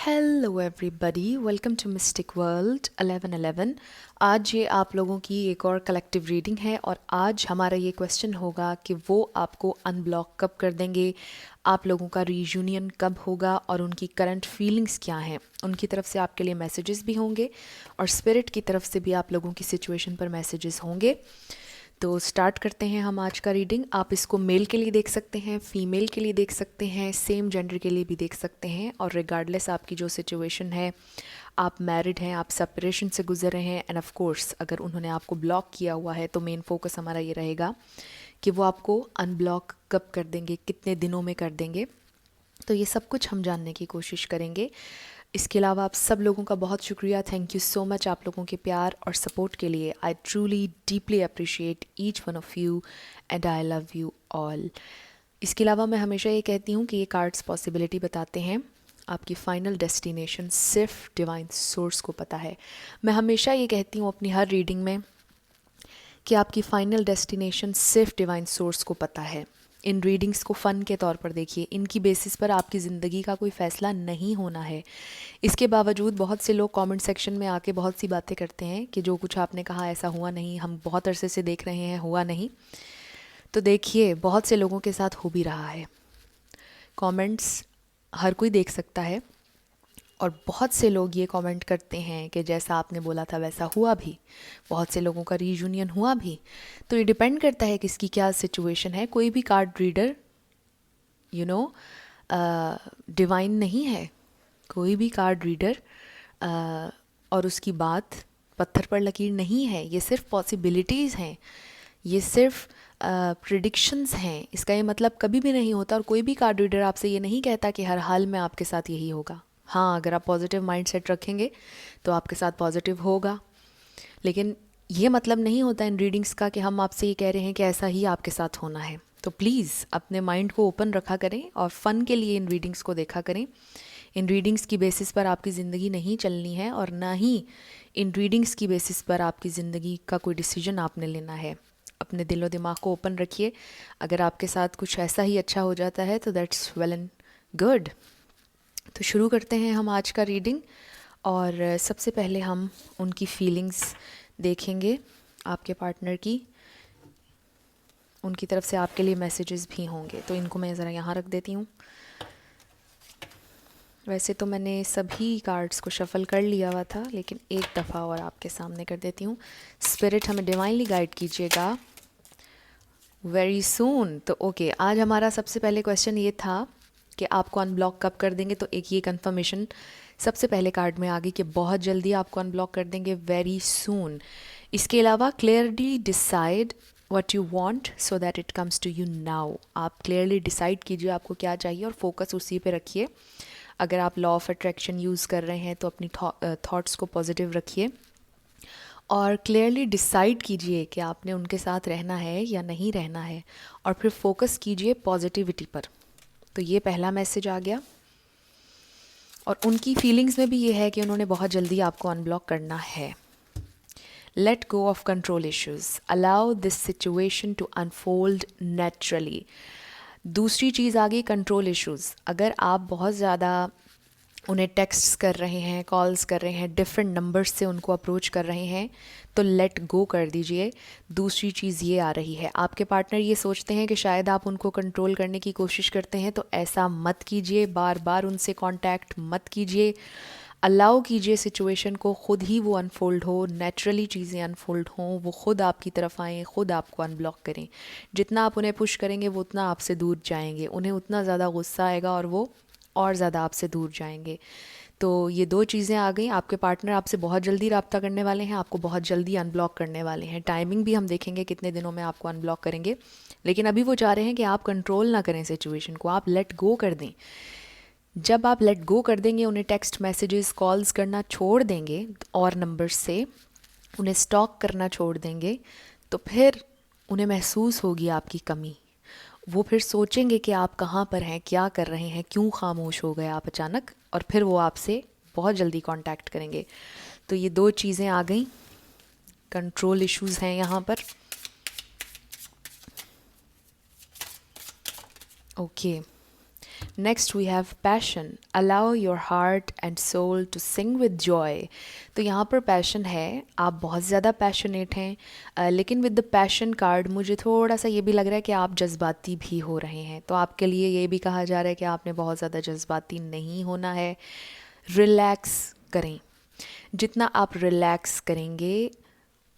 Hello everybody, welcome to mystic world 1111। आज ये आप लोगों की एक और कलेक्टिव रीडिंग है और आज हमारा ये क्वेश्चन होगा कि वो आपको अनब्लॉक कब कर देंगे, आप लोगों का रीयूनियन कब होगा और उनकी करंट फीलिंग्स क्या हैं। उनकी तरफ से आपके लिए मैसेजेस भी होंगे और स्पिरिट की तरफ से भी आप लोगों की सिचुएशन पर मैसेजेस होंगे। तो स्टार्ट करते हैं हम आज का रीडिंग। आप इसको मेल के लिए देख सकते हैं, फीमेल के लिए देख सकते हैं, सेम जेंडर के लिए भी देख सकते हैं और रिगार्डलेस आपकी जो सिचुएशन है, आप मैरिड हैं, आप सेपरेशन से गुजर रहे हैं एंड ऑफ कोर्स अगर उन्होंने आपको ब्लॉक किया हुआ है तो मेन फोकस हमारा ये रहेगा कि वो आपको अनब्लॉक कब कर देंगे, कितने दिनों में कर देंगे। तो ये सब कुछ हम जानने की कोशिश करेंगे। इसके अलावा आप सब लोगों का बहुत शुक्रिया, थैंक यू सो मच आप लोगों के प्यार और सपोर्ट के लिए। I truly deeply appreciate each one of you and I love you all. इसके अलावा मैं हमेशा ये कहती हूँ कि ये कार्ड्स पॉसिबिलिटी बताते हैं, आपकी फाइनल डेस्टिनेशन सिर्फ डिवाइन सोर्स को पता है। मैं हमेशा ये कहती हूँ अपनी हर रीडिंग में कि आपकी फाइनल डेस्टिनेशन सिर्फ डिवाइन सोर्स को पता है। इन रीडिंग्स को फ़न के तौर पर देखिए, इनकी बेसिस पर आपकी ज़िंदगी का कोई फ़ैसला नहीं होना है। इसके बावजूद बहुत से लोग कमेंट सेक्शन में आके बहुत सी बातें करते हैं कि जो कुछ आपने कहा ऐसा हुआ नहीं, हम बहुत अरसे से देख रहे हैं, हुआ नहीं। तो देखिए, बहुत से लोगों के साथ हो भी रहा है। कमेंट्स हर कोई देख सकता है और बहुत से लोग ये कमेंट करते हैं कि जैसा आपने बोला था वैसा हुआ भी। बहुत से लोगों का रीयूनियन हुआ भी। तो ये डिपेंड करता है किसकी क्या सिचुएशन है। कोई भी कार्ड रीडर डिवाइन नहीं है। कोई भी कार्ड रीडर और उसकी बात पत्थर पर लकीर नहीं है। ये सिर्फ पॉसिबिलिटीज़ हैं, ये सिर्फ प्रिडिक्शंस हैं। इसका ये मतलब कभी भी नहीं होता और कोई भी कार्ड रीडर आपसे ये नहीं कहता कि हर हाल में आपके साथ यही होगा। हाँ, अगर आप पॉजिटिव माइंडसेट रखेंगे तो आपके साथ पॉजिटिव होगा, लेकिन ये मतलब नहीं होता इन रीडिंग्स का कि हम आपसे ये कह रहे हैं कि ऐसा ही आपके साथ होना है। तो प्लीज़ अपने माइंड को ओपन रखा करें और फ़न के लिए इन रीडिंग्स को देखा करें। इन रीडिंग्स की बेसिस पर आपकी ज़िंदगी नहीं चलनी है और ना ही इन रीडिंग्स की बेसिस पर आपकी ज़िंदगी का कोई डिसीजन आपने लेना है। अपने दिलो दिमाग को ओपन रखिए। अगर आपके साथ कुछ ऐसा ही अच्छा हो जाता है तो दैट्स वेल एंड गुड। तो शुरू करते हैं हम आज का रीडिंग और सबसे पहले हम उनकी फीलिंग्स देखेंगे, आपके पार्टनर की। उनकी तरफ से आपके लिए मैसेजेस भी होंगे, तो इनको मैं ज़रा यहाँ रख देती हूँ। वैसे तो मैंने सभी कार्ड्स को शफ़ल कर लिया हुआ था, लेकिन एक दफ़ा और आपके सामने कर देती हूँ। स्पिरिट हमें डिवाइनली गाइड कीजिएगा वेरी सून। तो ओके, आज हमारा सबसे पहले क्वेश्चन ये था कि आपको अनब्लॉक कब कर देंगे। तो एक ये कंफर्मेशन सबसे पहले कार्ड में आ गई कि बहुत जल्दी आपको अनब्लॉक कर देंगे, वेरी सून। इसके अलावा clearly decide what you want so that it comes to you now. आप क्लियरली डिसाइड कीजिए आपको क्या चाहिए और फोकस उसी पे रखिए। अगर आप लॉ ऑफ अट्रैक्शन यूज़ कर रहे हैं तो अपनी थॉट्स को पॉजिटिव रखिए और क्लियरली डिसाइड कीजिए कि आपने उनके साथ रहना है या नहीं रहना है और फिर फोकस कीजिए पॉजिटिविटी पर। तो ये पहला मैसेज आ गया और उनकी फीलिंग्स में भी ये है कि उन्होंने बहुत जल्दी आपको अनब्लॉक करना है। Let go of control issues, allow this situation to unfold naturally. दूसरी चीज़ आ गई कंट्रोल इश्यूज। अगर आप बहुत ज़्यादा उन्हें टेक्स्ट्स कर रहे हैं, कॉल्स कर रहे हैं, डिफरेंट नंबर्स से उनको अप्रोच कर रहे हैं, तो लेट गो कर दीजिए। दूसरी चीज़ ये आ रही है, आपके पार्टनर ये सोचते हैं कि शायद आप उनको कंट्रोल करने की कोशिश करते हैं, तो ऐसा मत कीजिए। बार बार उनसे कांटेक्ट मत कीजिए। अलाउ कीजिए सिचुएशन को, खुद ही वो अनफोल्ड हो, नेचुरली चीज़ें अनफोल्ड हों, वो खुद आपकी तरफ आएँ, खुद आपको अनब्लॉक करें। जितना आप उन्हें पुश करेंगे वो उतना आपसे दूर जाएंगे, उन्हें उतना ज़्यादा गुस्सा आएगा और वो और ज़्यादा आपसे दूर जाएंगे। तो ये दो चीज़ें आ गई। आपके पार्टनर आपसे बहुत जल्दी रब्ता करने वाले हैं, आपको बहुत जल्दी अनब्लॉक करने वाले हैं। टाइमिंग भी हम देखेंगे कितने दिनों में आपको अनब्लॉक करेंगे, लेकिन अभी वो चाह रहे हैं कि आप कंट्रोल ना करें सिचुएशन को, आप लेट गो कर दें। जब आप लेट गो कर देंगे, उन्हें टेक्स्ट मैसेजेस कॉल्स करना छोड़ देंगे और नंबर्स से उन्हें स्टॉक करना छोड़ देंगे, तो फिर उन्हें महसूस होगी आपकी कमी। वो फिर सोचेंगे कि आप कहाँ पर हैं, क्या कर रहे हैं, क्यों खामोश हो गए आप अचानक, और फिर वो आपसे बहुत जल्दी कांटेक्ट करेंगे। तो ये दो चीज़ें आ गई। कंट्रोल इश्यूज़ हैं यहाँ पर। Okay, next we have passion, allow your heart and soul to sing with joy. तो यहाँ पर पैशन है, आप बहुत ज़्यादा पैशनेट हैं, लेकिन विद द पैशन कार्ड मुझे थोड़ा सा ये भी लग रहा है कि आप जज्बाती भी हो रहे हैं। तो आपके लिए ये भी कहा जा रहा है कि आपने बहुत ज़्यादा जज्बाती नहीं होना है, रिलैक्स करें। जितना आप रिलैक्स करेंगे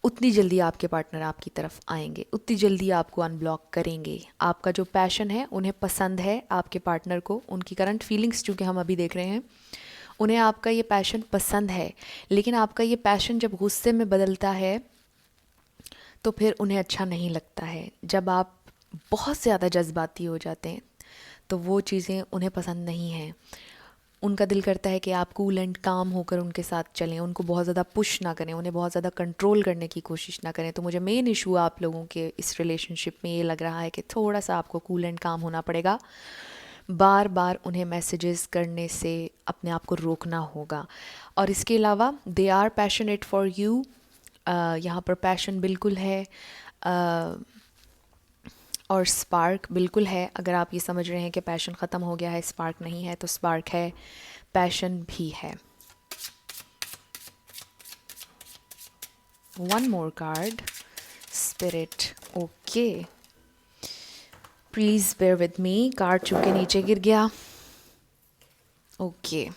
उतनी जल्दी आपके पार्टनर आपकी तरफ आएंगे, उतनी जल्दी आपको अनब्लॉक करेंगे। आपका जो पैशन है उन्हें पसंद है आपके पार्टनर को, उनकी करंट फीलिंग्स चूँकि हम अभी देख रहे हैं, उन्हें आपका ये पैशन पसंद है। लेकिन आपका ये पैशन जब गुस्से में बदलता है तो फिर उन्हें अच्छा नहीं लगता है। जब आप बहुत ज़्यादा जज्बाती हो जाते हैं तो वो चीज़ें उन्हें पसंद नहीं हैं। उनका दिल करता है कि आप कूल एंड काम होकर उनके साथ चलें, उनको बहुत ज़्यादा पुश ना करें, उन्हें बहुत ज़्यादा कंट्रोल करने की कोशिश ना करें। तो मुझे मेन इशू आप लोगों के इस रिलेशनशिप में ये लग रहा है कि थोड़ा सा आपको कूल एंड काम होना पड़ेगा, बार बार उन्हें मैसेजेस करने से अपने आप को रोकना होगा। और इसके अलावा they are passionate for you, यहाँ पर पैशन बिल्कुल है, और स्पार्क बिल्कुल है। अगर आप ये समझ रहे हैं कि पैशन ख़त्म हो गया है, स्पार्क नहीं है, तो स्पार्क है, पैशन भी है। One more card, spirit. Okay, please bear with me, card चुके नीचे गिर गया। ओके,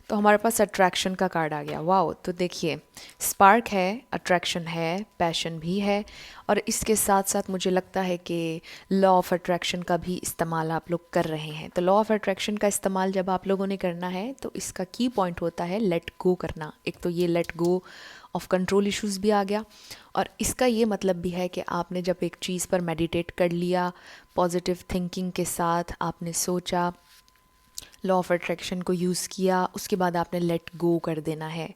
तो हमारे पास अट्रैक्शन का कार्ड आ गया। वाओ, तो देखिए स्पार्क है, अट्रैक्शन है, पैशन भी है, और इसके साथ साथ मुझे लगता है कि लॉ ऑफ अट्रैक्शन का भी इस्तेमाल आप लोग कर रहे हैं। तो लॉ ऑफ अट्रैक्शन का इस्तेमाल जब आप लोगों ने करना है तो इसका की पॉइंट होता है लेट गो करना। एक तो ये late go of control issues भी आ गया, और इसका ये मतलब भी है कि आपने जब एक चीज़ पर मेडिटेट कर लिया, पॉजिटिव थिंकिंग के साथ आपने सोचा, लॉ ऑफ अट्रैक्शन को यूज़ किया, उसके बाद आपने लेट गो कर देना है।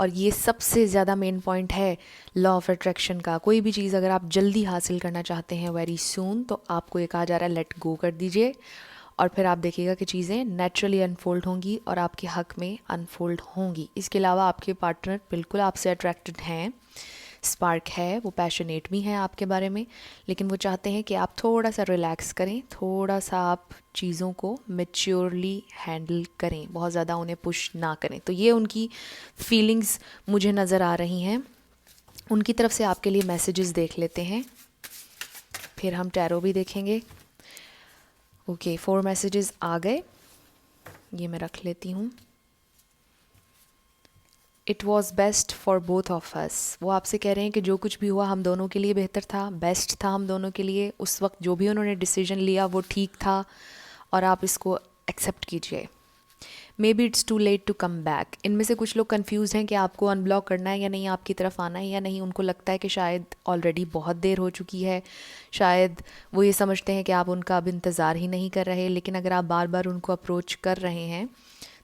और ये सबसे ज़्यादा मेन पॉइंट है लॉ ऑफ अट्रैक्शन का। कोई भी चीज़ अगर आप जल्दी हासिल करना चाहते हैं वेरी सून, तो आपको ये कहा जा रहा है लेट गो कर दीजिए, और फिर आप देखिएगा कि चीज़ें नेचुरली अनफोल्ड होंगी और आपके हक में अनफोल्ड होंगी। इसके अलावा आपके पार्टनर बिल्कुल आपसे अट्रैक्टेड हैं, स्पार्क है, वो पैशनेट भी हैं आपके बारे में, लेकिन वो चाहते हैं कि आप थोड़ा सा रिलैक्स करें, थोड़ा सा आप चीज़ों को मैच्योरली हैंडल करें, बहुत ज़्यादा उन्हें पुश ना करें। तो ये उनकी फीलिंग्स मुझे नज़र आ रही हैं। उनकी तरफ से आपके लिए मैसेजेस देख लेते हैं, फिर हम टैरो भी देखेंगे। ओके, 4 मैसेजेस आ गए, ये मैं रख लेती हूँ। It was best for both of us. वो आपसे कह रहे हैं कि जो कुछ भी हुआ हम दोनों के लिए बेहतर था, बेस्ट था हम दोनों के लिए। उस वक्त जो भी उन्होंने डिसीजन लिया वो ठीक था, और आप इसको एक्सेप्ट कीजिए। Maybe it's too late to come back. इनमें से कुछ लोग कंफ्यूज हैं कि आपको अनब्लॉक करना है या नहीं, आपकी तरफ आना है या नहीं। उनको लगता है कि शायद ऑलरेडी बहुत देर हो चुकी है, शायद वो ये समझते हैं कि आप उनका अब इंतज़ार ही नहीं कर रहे। लेकिन अगर आप बार बार उनको अप्रोच कर रहे हैं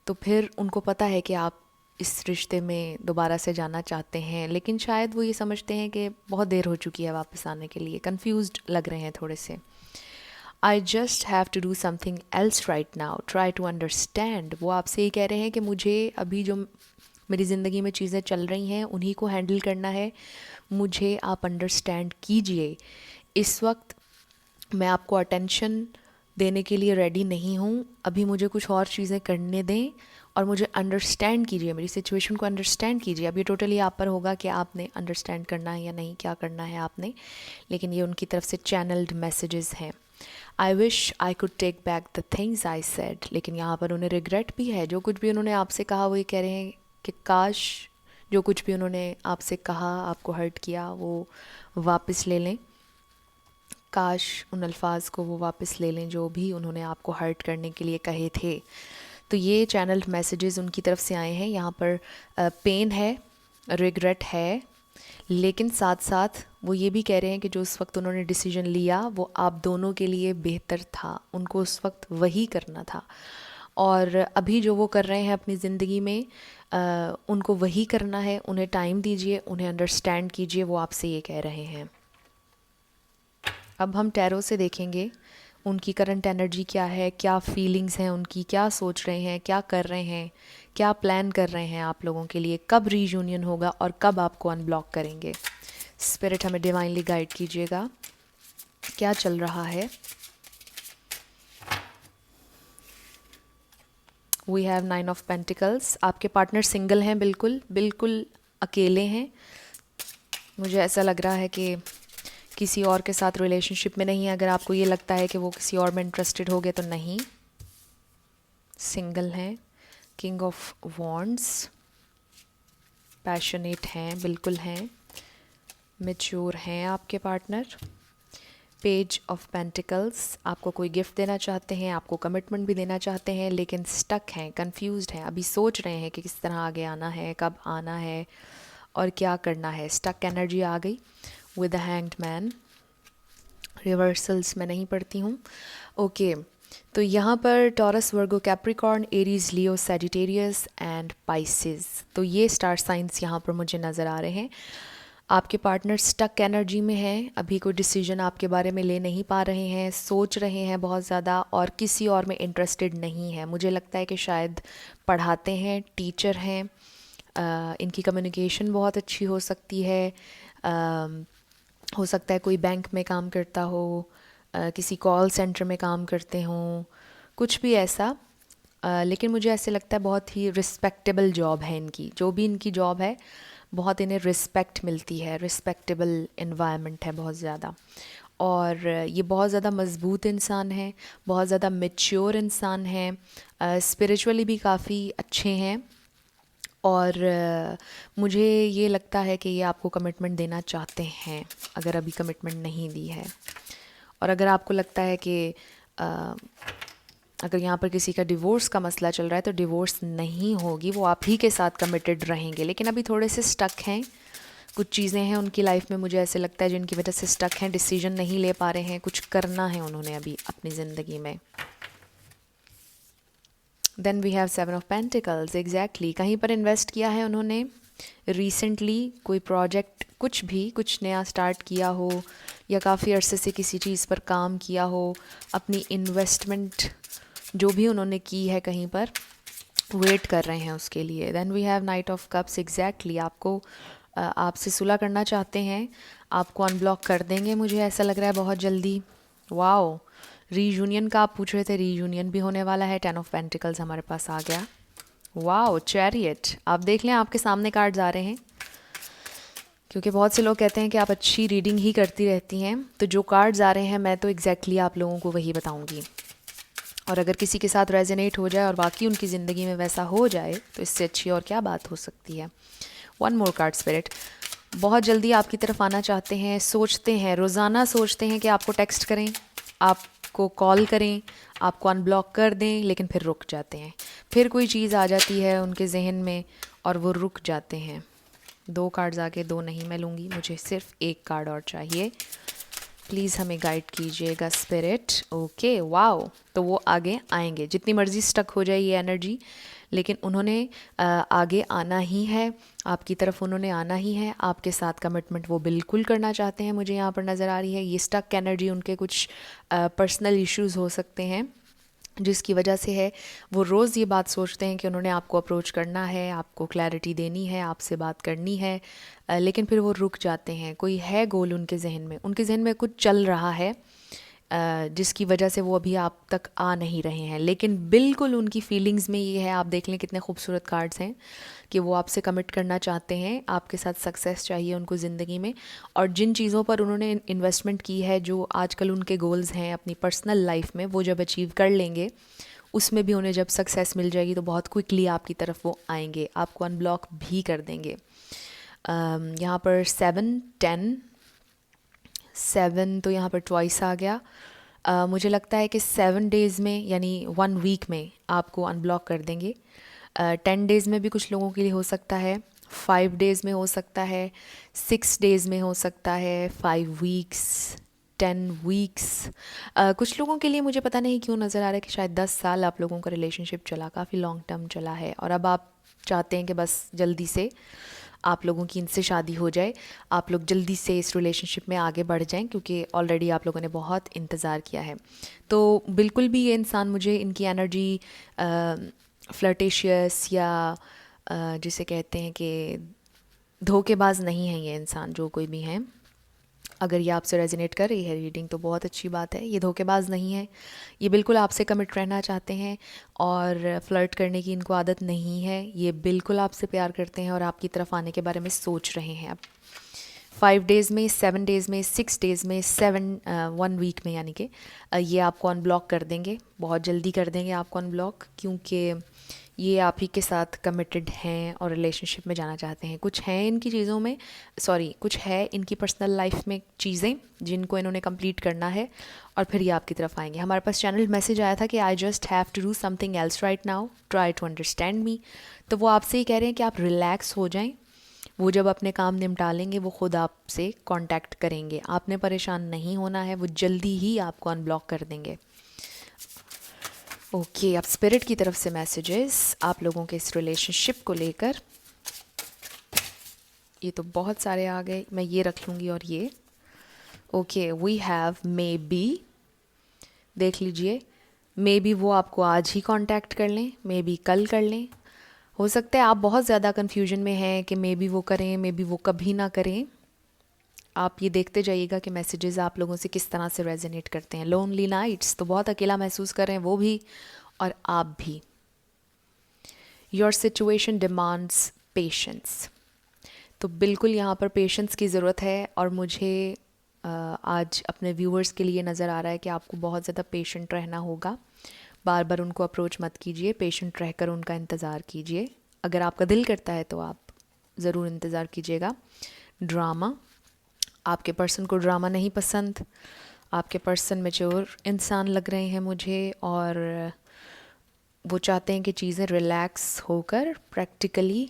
तो फिर उनको पता है कि आप इस रिश्ते में दोबारा से जाना चाहते हैं, लेकिन शायद वो ये समझते हैं कि बहुत देर हो चुकी है वापस आने के लिए। कन्फ्यूज्ड लग रहे हैं थोड़े से। I just have to do something else right now, try to understand. वो आपसे ये कह रहे हैं कि मुझे अभी जो मेरी ज़िंदगी में चीज़ें चल रही हैं उन्हीं को हैंडल करना है, मुझे आप अंडरस्टैंड कीजिए। इस वक्त मैं आपको अटेंशन देने के लिए रेडी नहीं हूँ, अभी मुझे कुछ और चीज़ें करने दें और मुझे अंडरस्टैंड कीजिए, मेरी सिचुएशन को अंडरस्टैंड कीजिए। अब ये टोटली आप पर होगा कि आपने अंडरस्टैंड करना है या नहीं, क्या करना है आपने, लेकिन ये उनकी तरफ से चैनल्ड मैसेजेस हैं। I wish I could take back the things I said. लेकिन यहाँ पर उन्हें रिग्रेट भी है, जो कुछ भी उन्होंने आपसे कहा वो ये कह रहे हैं कि काश जो कुछ भी उन्होंने आपसे कहा, आपको हर्ट किया, वो वापस ले लें। काश उन अल्फाज को वो वापस ले लें जो भी उन्होंने आपको हर्ट करने के लिए कहे थे। तो ये चैनल्ड मैसेजेस उनकी तरफ से आए हैं। यहाँ पर पेन है, रिग्रेट है, लेकिन साथ साथ वो ये भी कह रहे हैं कि जो उस वक्त उन्होंने डिसीजन लिया वो आप दोनों के लिए बेहतर था, उनको उस वक्त वही करना था। और अभी जो वो कर रहे हैं अपनी ज़िंदगी में उनको वही करना है। उन्हें टाइम दीजिए, उन्हें अंडरस्टैंड कीजिए, वो आपसे ये कह रहे हैं। अब हम टैरो से देखेंगे उनकी करंट एनर्जी क्या है, क्या फीलिंग्स हैं उनकी, क्या सोच रहे हैं, क्या कर रहे हैं, क्या प्लान कर रहे हैं आप लोगों के लिए, कब रीयूनियन होगा और कब आपको अनब्लॉक करेंगे। स्पिरिट हमें डिवाइनली गाइड कीजिएगा, क्या चल रहा है। We have 9 of pentacles. आपके पार्टनर सिंगल हैं, बिल्कुल बिल्कुल अकेले हैं। मुझे ऐसा लग रहा है कि किसी और के साथ रिलेशनशिप में नहीं है। अगर आपको ये लगता है कि वो किसी और में इंटरेस्टेड हो गए तो नहीं, सिंगल हैं। किंग ऑफ वॉन्ड्स, पैशनेट हैं, बिल्कुल हैं, मैच्योर हैं आपके पार्टनर। पेज ऑफ पेंटिकल्स, आपको कोई गिफ्ट देना चाहते हैं, आपको कमिटमेंट भी देना चाहते हैं, लेकिन स्टक हैं, कंफ्यूज्ड हैं, अभी सोच रहे हैं कि किस तरह आगे आना है, कब आना है और क्या करना है। स्टक एनर्जी आ गई with the hanged man. Reversals मैं नहीं पढ़ती हूँ। ओके, तो यहाँ पर taurus, Virgo, Capricorn, Aries, Leo, Sagittarius and Pisces, तो ये स्टार साइंस यहाँ पर मुझे नज़र आ रहे हैं। आपके पार्टनर स्टक एनर्जी में हैं, अभी कोई डिसीजन आपके बारे में ले नहीं पा रहे हैं, सोच रहे हैं बहुत ज़्यादा और किसी और में इंटरेस्टेड नहीं है। मुझे लगता है कि शायद पढ़ाते हैं, टीचर हैं, इनकी कम्युनिकेशन बहुत अच्छी हो सकती है। हो सकता है कोई बैंक में काम करता हो, किसी कॉल सेंटर में काम करते हों, कुछ भी ऐसा। लेकिन मुझे ऐसे लगता है बहुत ही रिस्पेक्टेबल जॉब है इनकी, जो भी इनकी जॉब है बहुत इन्हें रिस्पेक्ट मिलती है, रिस्पेक्टेबल इन्वायरमेंट है बहुत ज़्यादा। और ये बहुत ज़्यादा मज़बूत इंसान है, बहुत ज़्यादा मैच्योर इंसान है, स्पिरिचुअली भी काफ़ी अच्छे हैं। और मुझे ये लगता है कि ये आपको कमिटमेंट देना चाहते हैं, अगर अभी कमिटमेंट नहीं दी है। और अगर आपको लगता है कि अगर यहाँ पर किसी का डिवोर्स का मसला चल रहा है तो डिवोर्स नहीं होगी, वो आप ही के साथ कमिटेड रहेंगे। लेकिन अभी थोड़े से स्टक हैं, कुछ चीज़ें हैं उनकी लाइफ में, मुझे ऐसे लगता है जिनकी वजह से स्टक हैं, डिसीजन नहीं ले पा रहे हैं, कुछ करना है उन्होंने अभी अपनी ज़िंदगी में। Then we have 7 of pentacles, exactly, कहीं पर इन्वेस्ट किया है उन्होंने रिसेंटली, कोई प्रोजेक्ट, कुछ भी, कुछ नया स्टार्ट किया हो या काफ़ी अरसे से किसी चीज़ पर काम किया हो, अपनी इन्वेस्टमेंट जो भी उन्होंने की है कहीं पर, वेट कर रहे हैं उसके लिए। Then we have knight of cups, exactly, आपको आपसे सुलह करना चाहते हैं, आपको अनब्लॉक कर देंगे, मुझे ऐसा लग रहा है बहुत जल्दी। वाओ, रीयूनियन का आप पूछ रहे थे, रीयूनियन भी होने वाला है। 10 ऑफ पेंटिकल्स हमारे पास आ गया। वाओ, चैरियट, आप देख लें आपके सामने कार्ड्स आ रहे हैं, क्योंकि बहुत से लोग कहते हैं कि आप अच्छी रीडिंग ही करती रहती हैं, तो जो कार्ड्स आ रहे हैं मैं तो एग्जैक्टली आप लोगों को वही बताऊंगी। और अगर किसी के साथ रेजोनेट हो जाए और बाकी उनकी ज़िंदगी में वैसा हो जाए तो इससे अच्छी और क्या बात हो सकती है। वन मोर कार्ड, स्पिरिट बहुत जल्दी आपकी तरफ आना चाहते हैं, सोचते हैं, रोज़ाना सोचते हैं कि आपको टेक्स्ट करें, आपको कॉल करें, आपको अनब्लॉक कर दें, लेकिन फिर रुक जाते हैं। फिर कोई चीज़ आ जाती है उनके जहन में और वो रुक जाते हैं। 2 कार्ड्स आगे, 2 नहीं मैं लूँगी, मुझे सिर्फ 1 कार्ड और चाहिए। प्लीज़ हमें गाइड कीजिएगा स्पिरिट। ओके, वाओ, तो वो आगे आएंगे, जितनी मर्ज़ी स्टक हो जाए ये एनर्जी, लेकिन उन्होंने आगे आना ही है, आपकी तरफ उन्होंने आना ही है, आपके साथ कमिटमेंट वो बिल्कुल करना चाहते हैं, मुझे यहाँ पर नज़र आ रही है। ये स्टक एनर्जी उनके कुछ पर्सनल इश्यूज़ हो सकते हैं जिसकी वजह से है, वो रोज़ ये बात सोचते हैं कि उन्होंने आपको अप्रोच करना है, आपको क्लैरिटी देनी है, आपसे बात करनी है, लेकिन फिर वो रुक जाते हैं। कोई है गोल उनके जहन में कुछ चल रहा है जिसकी वजह से वो अभी आप तक आ नहीं रहे हैं, लेकिन बिल्कुल उनकी फीलिंग्स में ये है। आप देख लें कितने खूबसूरत कार्ड्स हैं कि वो आपसे कमिट करना चाहते हैं, आपके साथ सक्सेस चाहिए उनको ज़िंदगी में, और जिन चीज़ों पर उन्होंने इन्वेस्टमेंट की है, जो आजकल उनके गोल्स हैं अपनी पर्सनल लाइफ में, वो जब अचीव कर लेंगे, उसमें भी उन्हें जब सक्सेस मिल जाएगी तो बहुत क्विकली आपकी तरफ वो आएंगे, आपको अनब्लॉक भी कर देंगे। यहाँ पर 7, 10, 7 तो यहाँ पर ट्वाइस आ गया। मुझे लगता है कि 7 डेज़ में, यानी 1 वीक में आपको अनब्लॉक कर देंगे। 10 डेज़ में भी कुछ लोगों के लिए हो सकता है, 5 डेज़ में हो सकता है, 6 डेज़ में हो सकता है, 5 वीक्स, 10 वीक्स। कुछ लोगों के लिए मुझे पता नहीं क्यों नज़र आ रहा है कि शायद 10 साल आप लोगों का रिलेशनशिप चला, काफ़ी लॉन्ग टर्म चला है, और अब आप चाहते हैं कि बस जल्दी से आप लोगों की इनसे शादी हो जाए, आप लोग जल्दी से इस रिलेशनशिप में आगे बढ़ जाएं, क्योंकि ऑलरेडी आप लोगों ने बहुत इंतज़ार किया है। तो बिल्कुल भी ये इंसान, मुझे इनकी एनर्जी फ्लर्टेशियस या जिसे कहते हैं कि धोखेबाज नहीं है ये इंसान, जो कोई भी हैं। अगर ये आपसे रेजोनेट कर रही है रीडिंग तो बहुत अच्छी बात है। ये धोखेबाज नहीं है, ये बिल्कुल आपसे कमिट रहना चाहते हैं और फ्लर्ट करने की इनको आदत नहीं है। ये बिल्कुल आपसे प्यार करते हैं और आपकी तरफ आने के बारे में सोच रहे हैं। अब 5 डेज़ में, 7 डेज़ में, 6 डेज़ में, 1 वीक में, यानी कि ये आपको अनब्लॉक कर देंगे, बहुत जल्दी कर देंगे आपको अनब्लॉक, क्योंकि ये आप ही के साथ कमिटेड हैं और रिलेशनशिप में जाना चाहते हैं। कुछ हैं इनकी चीज़ों में, कुछ है इनकी पर्सनल लाइफ में चीज़ें जिनको इन्होंने कंप्लीट करना है और फिर ये आपकी तरफ आएंगे। हमारे पास चैनल मैसेज आया था कि I just have to do something else right now, try to understand me. तो वो आपसे ही कह रहे हैं कि आप रिलैक्स हो जाएं। वो जब अपने काम निपटा लेंगे वो खुद आपसे कांटेक्ट करेंगे, आपने परेशान नहीं होना है, वो जल्दी ही आपको अनब्लॉक कर देंगे। ओके, अब स्पिरिट की तरफ से मैसेजेस आप लोगों के इस रिलेशनशिप को लेकर। ये तो बहुत सारे आ गए, मैं ये रख लूँगी और ये। Okay, we have maybe, देख लीजिए, मे बी वो आपको आज ही कांटेक्ट कर लें, मे बी कल कर लें। हो सकता है आप बहुत ज़्यादा कन्फ्यूजन में हैं कि मे बी वो करें, मे बी वो कभी ना करें। आप ये देखते जाइएगा कि मैसेजेस आप लोगों से किस तरह से रेजोनेट करते हैं। लोनली नाइट्स, तो बहुत अकेला महसूस कर रहे हैं वो भी और आप भी। योर सिचुएशन डिमांड्स पेशेंस, तो बिल्कुल यहाँ पर पेशेंस की ज़रूरत है और मुझे आज अपने व्यूअर्स के लिए नज़र आ रहा है कि आपको बहुत ज़्यादा पेशेंट रहना होगा। बार बार उनको अप्रोच मत कीजिए, पेशेंट रहकर उनका इंतज़ार कीजिए। अगर आपका दिल करता है तो आप ज़रूर इंतज़ार कीजिएगा। ड्रामा, आपके पर्सन को ड्रामा नहीं पसंद। आपके पर्सन मैच्योर इंसान लग रहे हैं मुझे और वो चाहते हैं कि चीज़ें रिलैक्स होकर प्रैक्टिकली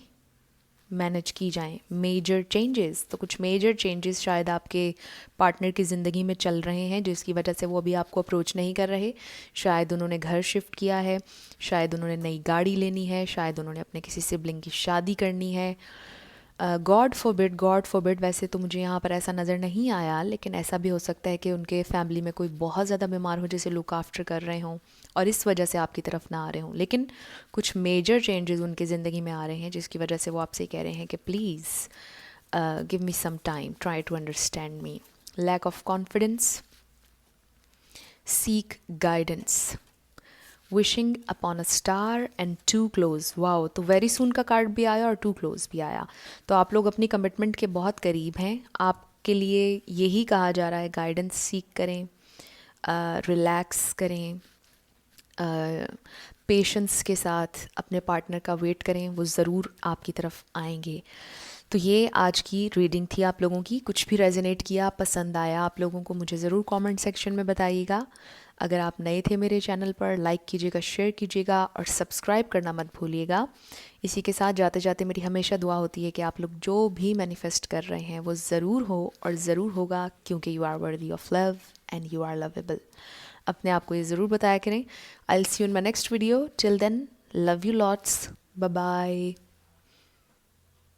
मैनेज की जाएं। मेजर चेंजेस, तो कुछ मेजर चेंजेस शायद आपके पार्टनर की ज़िंदगी में चल रहे हैं जिसकी वजह से वो अभी आपको अप्रोच नहीं कर रहे। शायद उन्होंने घर शिफ्ट किया है, शायद उन्होंने नई गाड़ी लेनी है, शायद उन्होंने अपने किसी सिबलिंग की शादी करनी है। गॉड फॉरबिड, वैसे तो मुझे यहाँ पर ऐसा नज़र नहीं आया, लेकिन ऐसा भी हो सकता है कि उनके फैमिली में कोई बहुत ज़्यादा बीमार हो जिसे लुक आफ्टर कर रहे हों और इस वजह से आपकी तरफ ना आ रहे हों। लेकिन कुछ मेजर चेंजेस उनकी ज़िंदगी में आ रहे हैं जिसकी वजह से वो आपसे कह रहे हैं कि please give me some time, try to understand me. Lack of confidence, seek guidance, wishing upon a star and to close. Wow, तो वेरी सून का कार्ड भी आया और टू क्लोज भी आया। तो आप लोग अपनी कमिटमेंट के बहुत करीब हैं। आपके लिए यही कहा जा रहा है, गाइडेंस सीख करें, रिलैक्स करें, पेशेंस के साथ अपने पार्टनर का वेट करें, वो ज़रूर आपकी तरफ आएंगे। तो ये आज की रीडिंग थी आप लोगों की। कुछ भी रेजोनेट किया, पसंद आया आप लोगों को, मुझे ज़रूर कमेंट सेक्शन में बताइएगा। अगर आप नए थे मेरे चैनल पर, लाइक कीजिएगा, शेयर कीजिएगा और सब्सक्राइब करना मत भूलिएगा। इसी के साथ जाते जाते मेरी हमेशा दुआ होती है कि आप लोग जो भी मैनिफेस्ट कर रहे हैं वो ज़रूर हो और ज़रूर होगा, क्योंकि you are worthy of love and you are lovable. अपने आप को ये ज़रूर बताया करें। I will see you in my next video. Till then, love you lots, bye bye.